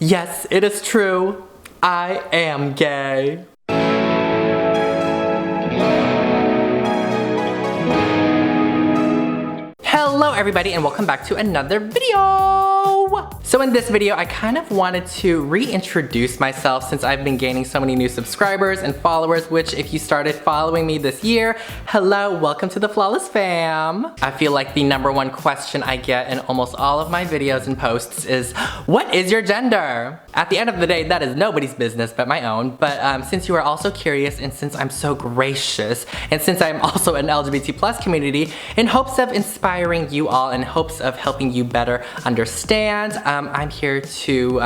Yes, it is true. I am gay. Hello everybody and welcome back to another video. So in this video, I kind of wanted to reintroduce myself since I've been gaining so many new subscribers and followers, which if you started following me this year, hello, welcome to the Flawless fam. I feel like the #1 question I get in almost all of my videos and posts is, what is your gender? At the end of the day, that is nobody's business but my own, but since you are also curious and since I'm so gracious and since I'm also an LGBT+ community, in hopes of inspiring you all, in hopes of helping you better understand, I'm here to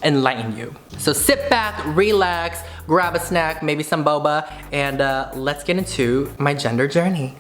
enlighten you. So sit back, relax, grab a snack, maybe some boba, and let's get into my gender journey.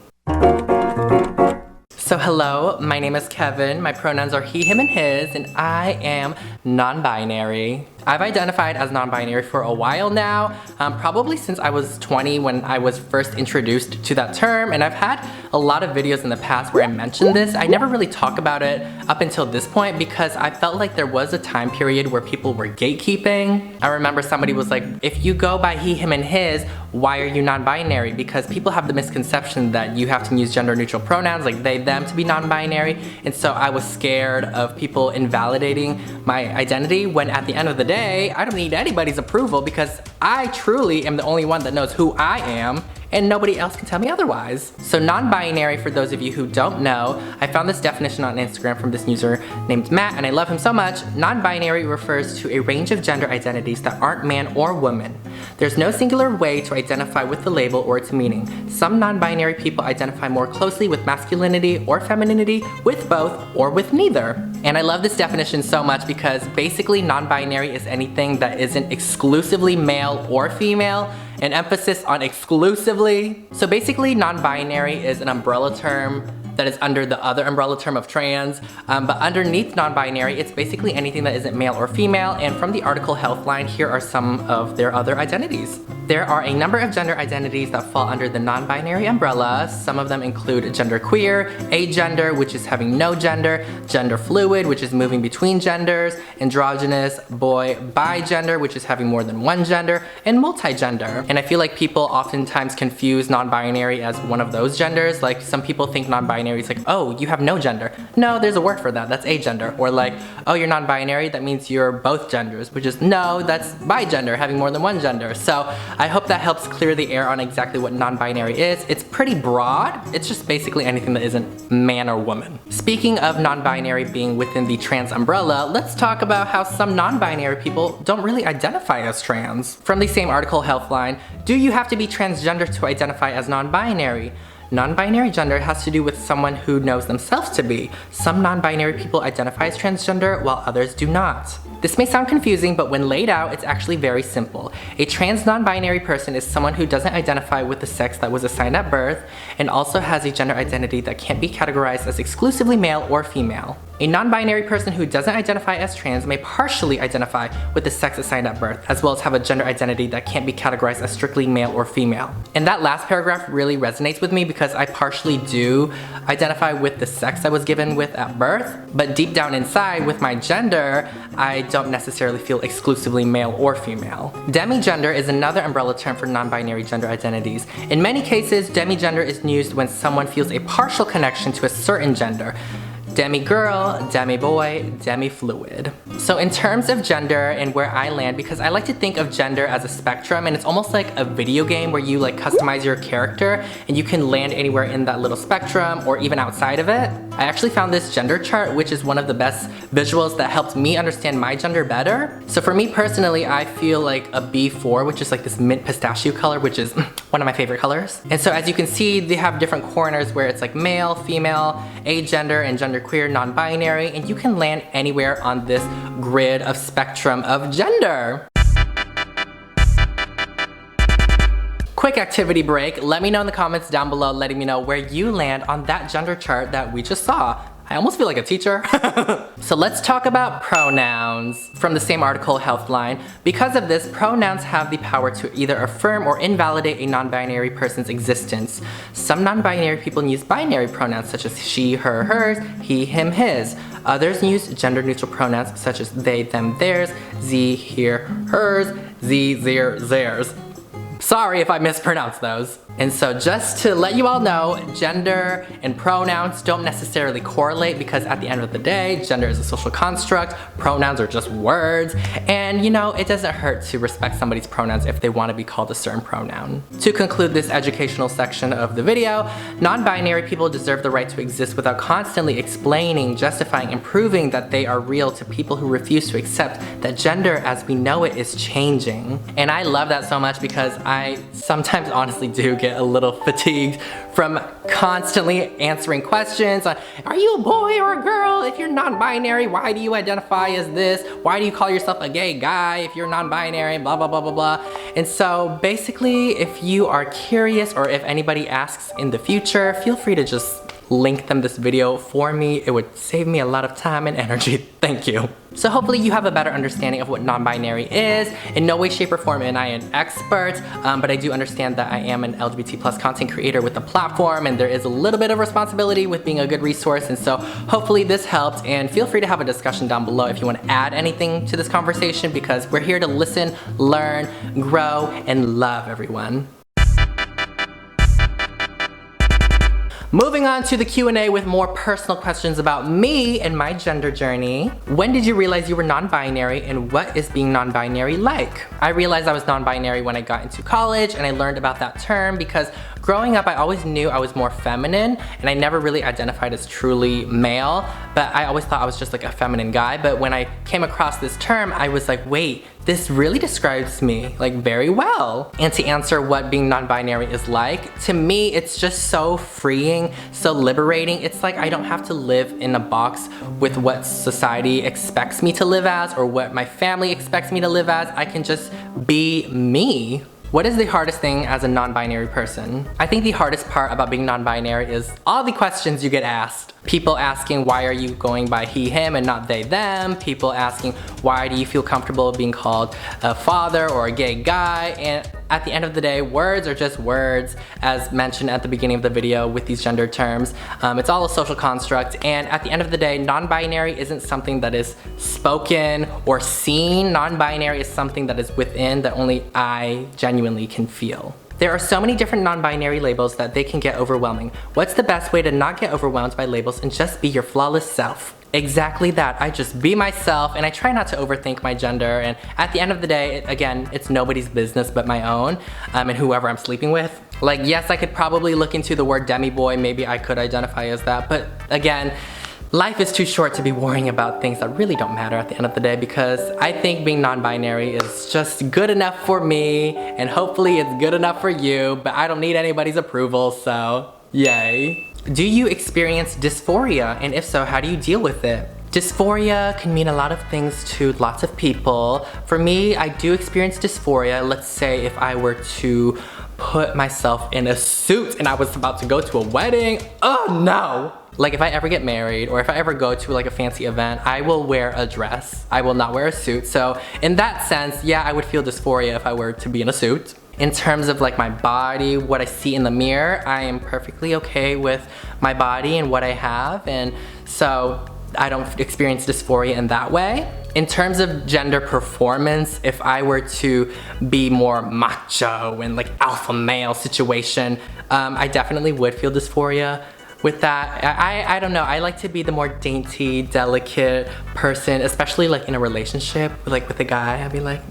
So hello, my name is Kevin, my pronouns are he, him, and his, and I am non-binary. I've identified as non-binary for a while now, probably since I was 20 when I was first introduced to that term, and I've had a lot of videos in the past where I mentioned this. I never really talk about it up until this point because I felt like there was a time period where people were gatekeeping. I remember somebody was like, if you go by he, him, and his, why are you non-binary? Because people have the misconception that you have to use gender-neutral pronouns like they, them to be non-binary, and so I was scared of people invalidating my identity when at the end of the day, I don't need anybody's approval because I truly am the only one that knows who I am and nobody else can tell me otherwise. So non-binary, for those of you who don't know, I found this definition on Instagram from this user named Matt and I love him so much. Non-binary refers to a range of gender identities that aren't man or woman. There's no singular way to identify with the label or its meaning. Some non-binary people identify more closely with masculinity or femininity, with both, or with neither. And I love this definition so much because basically non-binary is anything that isn't exclusively male or female, an emphasis on exclusively. So basically non-binary is an umbrella term that is under the other umbrella term of trans, but underneath non-binary, it's basically anything that isn't male or female, and from the article Healthline, here are some of their other identities. There are a number of gender identities that fall under the non-binary umbrella. Some of them include genderqueer, agender, which is having no gender, gender fluid, which is moving between genders, androgynous, boy, bigender, which is having more than one gender, and multigender. And I feel like people oftentimes confuse non-binary as one of those genders. Like some people think non-binary is like, oh, you have no gender. No, there's a word for that, that's agender. Or like, oh, you're non-binary, that means you're both genders, which is, no, that's bigender, having more than one gender. So I hope that helps clear the air on exactly what non-binary is. It's pretty broad. It's just basically anything that isn't man or woman. Speaking of non-binary being within the trans umbrella, let's talk about how some non-binary people don't really identify as trans. From the same article Healthline, do you have to be transgender to identify as non-binary? Non-binary gender has to do with someone who knows themselves to be. Some non-binary people identify as transgender while others do not. This may sound confusing, but when laid out, it's actually very simple. A trans non-binary person is someone who doesn't identify with the sex that was assigned at birth and also has a gender identity that can't be categorized as exclusively male or female. A non-binary person who doesn't identify as trans may partially identify with the sex assigned at birth, as well as have a gender identity that can't be categorized as strictly male or female. And that last paragraph really resonates with me because I partially do identify with the sex I was given with at birth, but deep down inside with my gender, I don't necessarily feel exclusively male or female. Demigender is another umbrella term for non-binary gender identities. In many cases, demigender is used when someone feels a partial connection to a certain gender. Demi-girl, demi-boy, demi-fluid. So in terms of gender and where I land, because I like to think of gender as a spectrum and it's almost like a video game where you like customize your character and you can land anywhere in that little spectrum or even outside of it. I actually found this gender chart, which is one of the best visuals that helped me understand my gender better. So for me personally, I feel like a B4, which is like this mint pistachio color, which is one of my favorite colors. And so as you can see, they have different corners where it's like male, female, agender, and genderqueer, non-binary, and you can land anywhere on this grid of spectrum of gender. Quick activity break. Let me know in the comments down below letting me know where you land on that gender chart that we just saw. I almost feel like a teacher. So let's talk about pronouns from the same article, Healthline. Because of this, pronouns have the power to either affirm or invalidate a non-binary person's existence. Some non-binary people use binary pronouns such as she, her, hers, he, him, his. Others use gender-neutral pronouns such as they, them, theirs, ze, here, hers, ze, their, theirs. Sorry if I mispronounced those. And so just to let you all know, gender and pronouns don't necessarily correlate because at the end of the day, gender is a social construct, pronouns are just words, and you know, it doesn't hurt to respect somebody's pronouns if they want to be called a certain pronoun. To conclude this educational section of the video, non-binary people deserve the right to exist without constantly explaining, justifying, and proving that they are real to people who refuse to accept that gender as we know it is changing. And I love that so much because I sometimes honestly do get a little fatigued from constantly answering questions on, are you a boy or a girl? If you're non-binary, why do you identify as this? Why do you call yourself a gay guy if you're non-binary? Blah, blah, blah, blah, blah. And so basically, if you are curious or if anybody asks in the future, feel free to just link them this video for me. It would save me a lot of time and energy. Thank you. So hopefully you have a better understanding of what non-binary is. In no way, shape, or form am I an expert, but I do understand that I am an LGBT plus content creator with a platform, and there is a little bit of responsibility with being a good resource, and so hopefully this helped, and feel free to have a discussion down below if you want to add anything to this conversation, because we're here to listen, learn, grow, and love everyone. Moving on to the Q&A with more personal questions about me and my gender journey. When did you realize you were non-binary, and what is being non-binary like? I realized I was non-binary when I got into college, and I learned about that term because growing up I always knew I was more feminine, and I never really identified as truly male, but I always thought I was just like a feminine guy. But when I came across this term, I was like, wait, this really describes me like very well. And to answer what being non-binary is like, to me it's just so freeing, so liberating. It's like I don't have to live in a box with what society expects me to live as or what my family expects me to live as. I can just be me. What is the hardest thing as a non-binary person? I think the hardest part about being non-binary is all the questions you get asked. People asking, why are you going by he, him, and not they, them? People asking, why do you feel comfortable being called a father or a gay guy? And at the end of the day, words are just words, as mentioned at the beginning of the video with these gender terms. It's all a social construct, and at the end of the day, non-binary isn't something that is spoken or seen. Non-binary is something that is within that only I genuinely can feel. There are so many different non-binary labels that they can get overwhelming. What's the best way to not get overwhelmed by labels and just be your flawless self? Exactly that. I just be myself, and I try not to overthink my gender, and at the end of the day, again, it's nobody's business but my own, and whoever I'm sleeping with. Like, yes, I could probably look into the word demi-boy, maybe I could identify as that, but again, life is too short to be worrying about things that really don't matter at the end of the day, because I think being non-binary is just good enough for me, and hopefully it's good enough for you, but I don't need anybody's approval, so yay. Do you experience dysphoria? And if so, how do you deal with it? Dysphoria can mean a lot of things to lots of people. For me, I do experience dysphoria. Let's say if I were to put myself in a suit and I was about to go to a wedding, oh no! Like if I ever get married or if I ever go to like a fancy event, I will wear a dress. I will not wear a suit. So in that sense, yeah, I would feel dysphoria if I were to be in a suit. In terms of like my body, what I see in the mirror, I am perfectly okay with my body and what I have, and so I don't experience dysphoria in that way. In terms of gender performance, if I were to be more macho and like alpha male situation, I definitely would feel dysphoria with that. I don't know, I like to be the more dainty, delicate person, especially like in a relationship, like with a guy. I'd be like,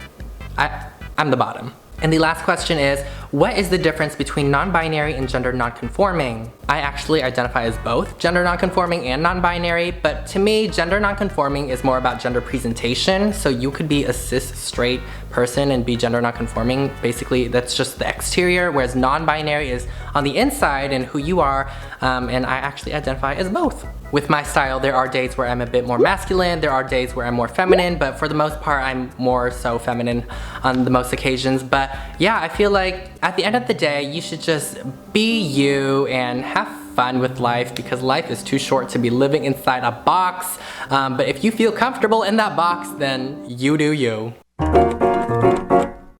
I'm the bottom. And the last question is, what is the difference between non-binary and gender non-conforming? I actually identify as both gender non-conforming and non-binary, but to me, gender non-conforming is more about gender presentation. So you could be a cis straight person and be gender non-conforming. Basically, that's just the exterior, whereas non-binary is on the inside and who you are, and I actually identify as both. With my style, there are days where I'm a bit more masculine, there are days where I'm more feminine, but for the most part, I'm more so feminine on the most occasions. But yeah, I feel like at the end of the day, you should just be you and have fun with life because life is too short to be living inside a box. But if you feel comfortable in that box, then you do you.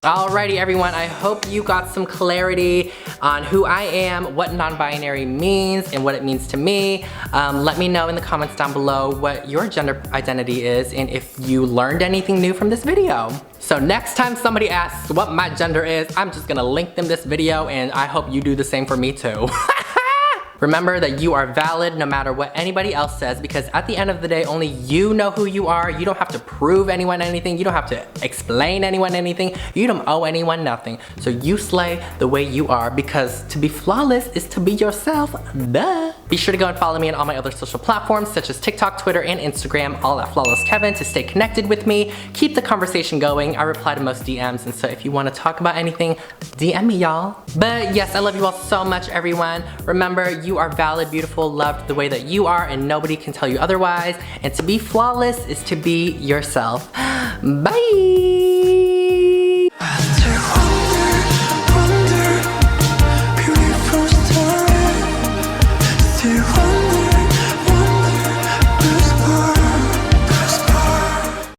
Alrighty everyone, I hope you got some clarity on who I am, what non-binary means, and what it means to me. Let me know in the comments down below what your gender identity is and if you learned anything new from this video. So next time somebody asks what my gender is, I'm just gonna link them this video and I hope you do the same for me too. Remember that you are valid no matter what anybody else says, because at the end of the day, only you know who you are. You don't have to prove anyone anything. You don't have to explain anyone anything. You don't owe anyone nothing. So you slay the way you are, because to be flawless is to be yourself, duh. Be sure to go and follow me on all my other social platforms such as TikTok, Twitter, and Instagram, all at FlawlessKevin, to stay connected with me. Keep the conversation going. I reply to most DMs, and so if you want to talk about anything, DM me, y'all. But yes, I love you all so much, everyone. Remember, you are valid, beautiful, loved the way that you are, and nobody can tell you otherwise. And to be flawless is to be yourself. Bye!